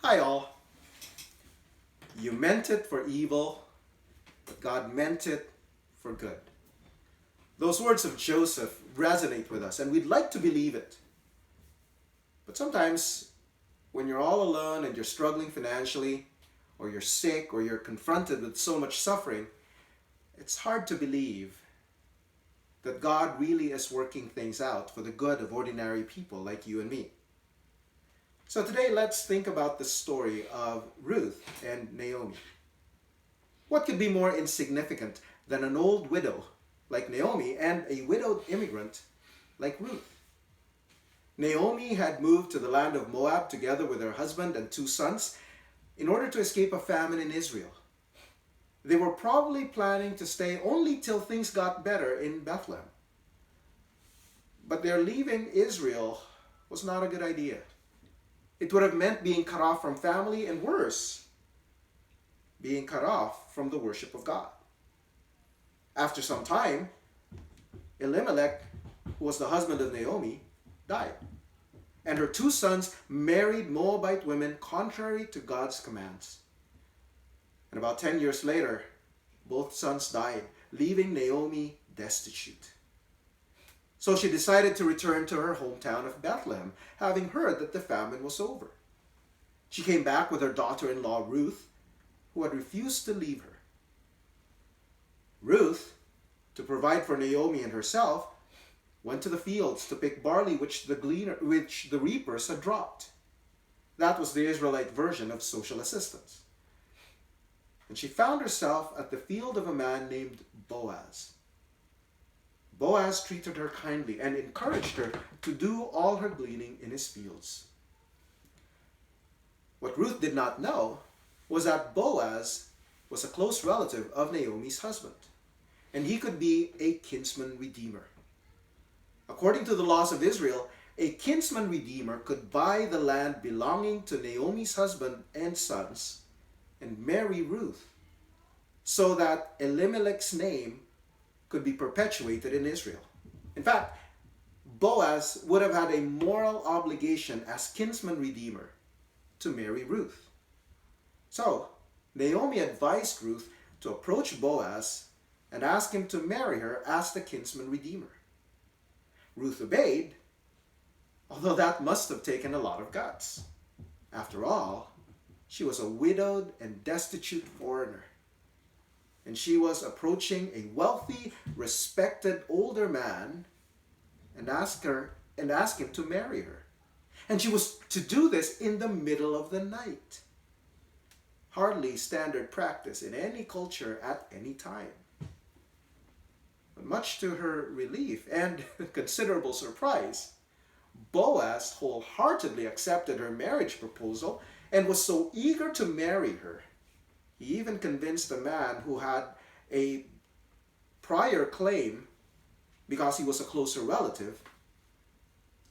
Hi all. You meant it for evil, but God meant it for good. Those words of Joseph resonate with us, and we'd like to believe it. But sometimes, when you're all alone and you're struggling financially, or you're sick, or you're confronted with so much suffering, it's hard to believe that God really is working things out for the good of ordinary people like you and me. So today, let's think about the story of Ruth and Naomi. What could be more insignificant than an old widow like Naomi and a widowed immigrant like Ruth? Naomi had moved to the land of Moab together with her husband and two sons in order to escape a famine in Israel. They were probably planning to stay only till things got better in Bethlehem. But their leaving Israel was not a good idea. It would have meant being cut off from family and worse, being cut off from the worship of God. After some time, Elimelech, who was the husband of Naomi, died. And her two sons married Moabite women contrary to God's commands. And about 10 years later, both sons died, leaving Naomi destitute. So she decided to return to her hometown of Bethlehem, having heard that the famine was over. She came back with her daughter-in-law Ruth, who had refused to leave her. Ruth, to provide for Naomi and herself, went to the fields to pick barley which the reapers had dropped. That was the Israelite version of social assistance. And she found herself at the field of a man named Boaz. Boaz treated her kindly and encouraged her to do all her gleaning in his fields. What Ruth did not know was that Boaz was a close relative of Naomi's husband, and he could be a kinsman redeemer. According to the laws of Israel, a kinsman redeemer could buy the land belonging to Naomi's husband and sons and marry Ruth, so that Elimelech's name could be perpetuated in Israel. In fact, Boaz would have had a moral obligation as kinsman redeemer to marry Ruth. So, Naomi advised Ruth to approach Boaz and ask him to marry her as the kinsman redeemer. Ruth obeyed, although that must have taken a lot of guts. After all, she was a widowed and destitute foreigner, and she was approaching a wealthy, respected older man and ask him to marry her. And she was to do this in the middle of the night. Hardly standard practice in any culture at any time. But much to her relief and considerable surprise, Boaz wholeheartedly accepted her marriage proposal and was so eager to marry her. He even convinced a man who had a prior claim, because he was a closer relative,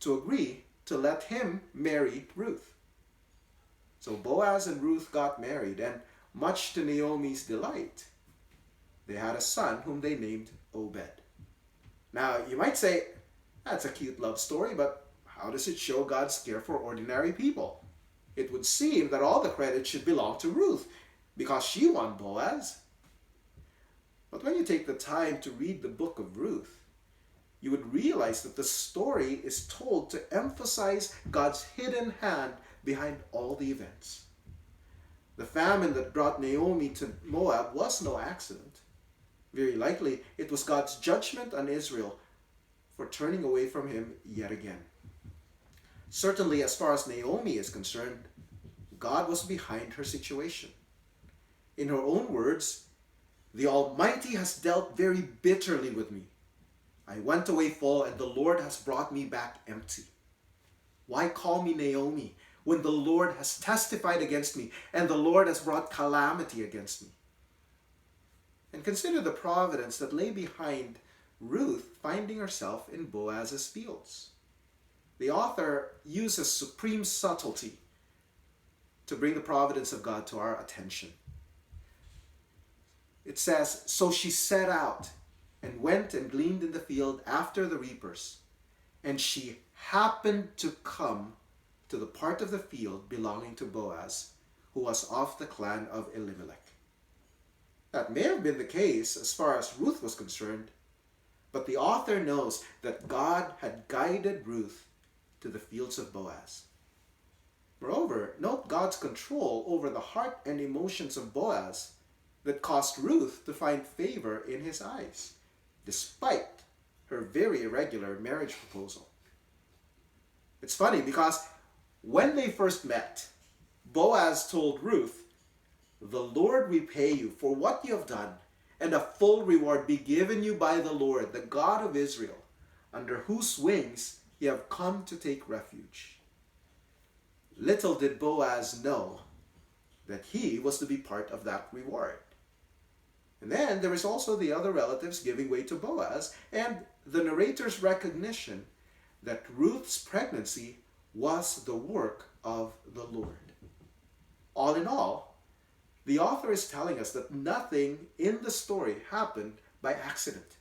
to agree to let him marry Ruth. So Boaz and Ruth got married, and much to Naomi's delight, they had a son whom they named Obed. Now, you might say, that's a cute love story, but how does it show God's care for ordinary people? It would seem that all the credit should belong to Ruth, because she won Boaz. But when you take the time to read the book of Ruth, you would realize that the story is told to emphasize God's hidden hand behind all the events. The famine that brought Naomi to Moab was no accident. Very likely, it was God's judgment on Israel for turning away from him yet again. Certainly, as far as Naomi is concerned, God was behind her situation. In her own words, "The Almighty has dealt very bitterly with me. I went away full, and the Lord has brought me back empty. Why call me Naomi when the Lord has testified against me, and the Lord has brought calamity against me?" And consider the providence that lay behind Ruth finding herself in Boaz's fields. The author uses supreme subtlety to bring the providence of God to our attention. It says, "So she set out and went and gleaned in the field after the reapers, and she happened to come to the part of the field belonging to Boaz, who was of the clan of Elimelech. That may have been the case as far as Ruth was concerned, but the author knows that God had guided Ruth to the fields of Boaz. Moreover, note God's control over the heart and emotions of Boaz that caused Ruth to find favor in his eyes, despite her very irregular marriage proposal. It's funny because when they first met, Boaz told Ruth, "The Lord repay you for what you have done, and a full reward be given you by the Lord, the God of Israel, under whose wings you have come to take refuge." Little did Boaz know that he was to be part of that reward. And then there is also the other relatives giving way to Boaz, and the narrator's recognition that Ruth's pregnancy was the work of the Lord. All in all, the author is telling us that nothing in the story happened by accident.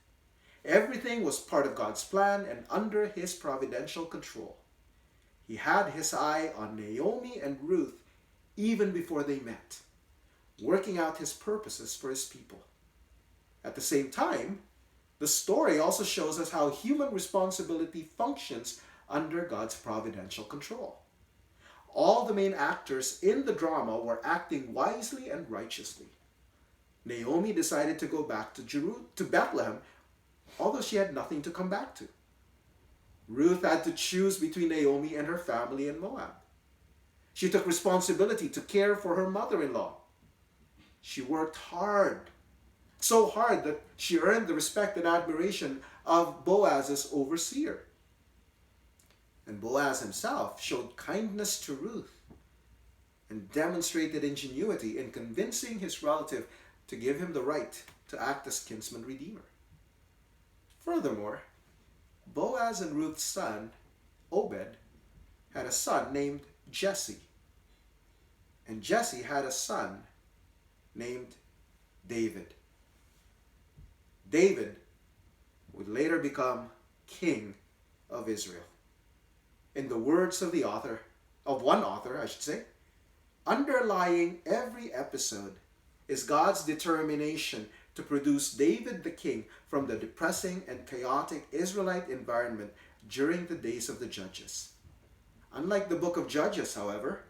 Everything was part of God's plan and under his providential control. He had his eye on Naomi and Ruth even before they met, working out his purposes for his people. At the same time, the story also shows us how human responsibility functions under God's providential control. All the main actors in the drama were acting wisely and righteously. Naomi decided to go back to Bethlehem, although she had nothing to come back to. Ruth had to choose between Naomi and her family in Moab. She took responsibility to care for her mother-in-law. She worked hard, so hard that she earned the respect and admiration of Boaz's overseer. And Boaz himself showed kindness to Ruth and demonstrated ingenuity in convincing his relative to give him the right to act as kinsman redeemer. Furthermore, Boaz and Ruth's son, Obed, had a son named Jesse. And Jesse had a son named David. David would later become king of Israel. In the words of one author, underlying every episode is God's determination to produce David the king from the depressing and chaotic Israelite environment during the days of the Judges. Unlike the book of Judges, however,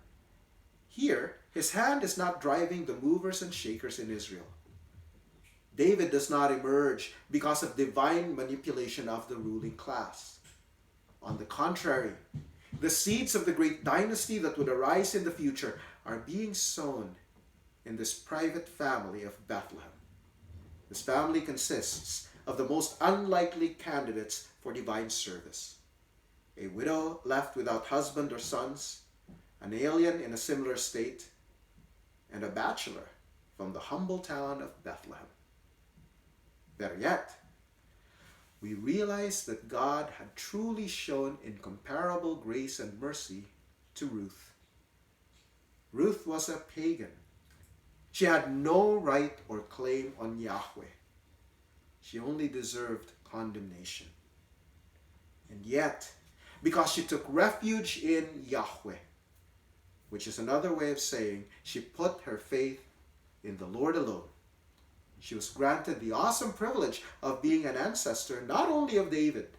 here his hand is not driving the movers and shakers in Israel. David does not emerge because of divine manipulation of the ruling class. On the contrary, the seeds of the great dynasty that would arise in the future are being sown in this private family of Bethlehem. This family consists of the most unlikely candidates for divine service. A widow left without husband or sons, an alien in a similar state, and a bachelor from the humble town of Bethlehem. Better yet, we realize that God had truly shown incomparable grace and mercy to Ruth. Ruth was a pagan. She had no right or claim on Yahweh. She only deserved condemnation. And yet, because she took refuge in Yahweh, which is another way of saying she put her faith in the Lord alone, she was granted the awesome privilege of being an ancestor not only of David,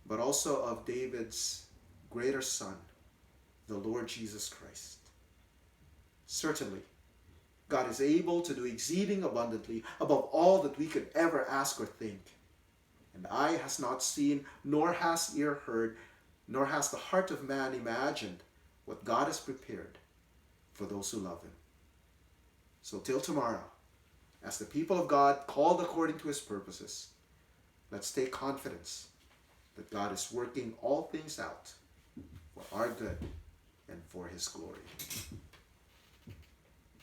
but also of David's greater son, the Lord Jesus Christ. Certainly, God is able to do exceeding abundantly above all that we could ever ask or think. And eye has not seen, nor has ear heard, nor has the heart of man imagined what God has prepared for those who love him. So till tomorrow, as the people of God called according to his purposes, let's take confidence that God is working all things out for our good and for his glory.